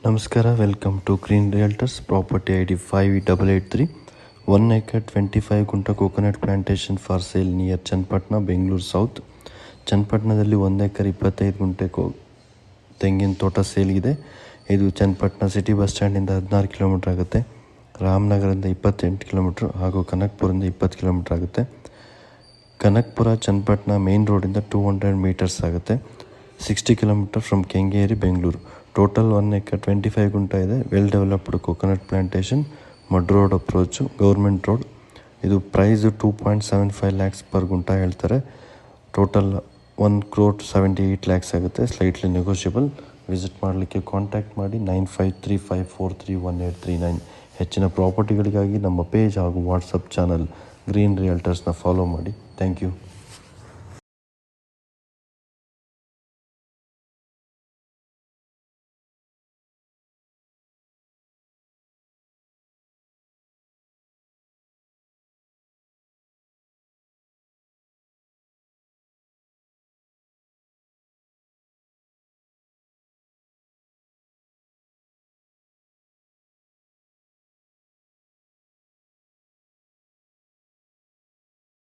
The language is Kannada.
ನಮಸ್ಕಾರ, welcome to green realtors. Property ID 5883, 1 acre 25 ಗುಂಟ coconut plantation for sale near Channapatna, Bengaluru south. ಚನ್ನಪಟ್ಟಣದಲ್ಲಿ 1 ಎಕರೆ 25 ಗುಂಟೆ ತೆಂಗಿನ ತೋಟ ಸೇಲ್ಗಿದೆ. ಇದು ಚನ್ನಪಟ್ಟಣ ಸಿಟಿ ಬಸ್ ಸ್ಟ್ಯಾಂಡಿಂದ 16 ಕಿಲೋಮೀಟರ್ ಆಗುತ್ತೆ, ರಾಮನಗರದಿಂದ 28 ಕಿಲೋಮೀಟ್ರ್ ಹಾಗೂ ಕನಕಪುರದಿಂದ 20 ಕಿಲೋಮೀಟರ್ ಆಗುತ್ತೆ. ಕನಕಪುರ ಚನ್ನಪಟ್ಟಣ ಮೇನ್ ರೋಡಿಂದ 200 ಮೀಟರ್ಸ್ ಆಗುತ್ತೆ. 60 kilometre from Kengeri, Bengaluru. Total 1 ಎಕರೆ 25 ಗುಂಟ ಇದೆ. Well developed coconut plantation, mud road approach, government road. ಇದು ಪ್ರೈಸು 2.75 ಲ್ಯಾಕ್ಸ್ ಪರ್ ಗುಂಟ ಹೇಳ್ತಾರೆ. ಟೋಟಲ್ 1,78 lakhs ಆಗುತ್ತೆ. Slightly negotiable. ವಿಸಿಟ್ ಮಾಡಲಿಕ್ಕೆ ಕಾಂಟ್ಯಾಕ್ಟ್ ಮಾಡಿ 9535431839. ಹೆಚ್ಚಿನ ಪ್ರಾಪರ್ಟಿಗಳಿಗಾಗಿ ನಮ್ಮ ಪೇಜ್ ಹಾಗೂ ವಾಟ್ಸಪ್ ಚಾನಲ್ ಗ್ರೀನ್ ರಿಯಲ್ಟರ್ಸ್ನ ಫಾಲೋ ಮಾಡಿ. Thank you.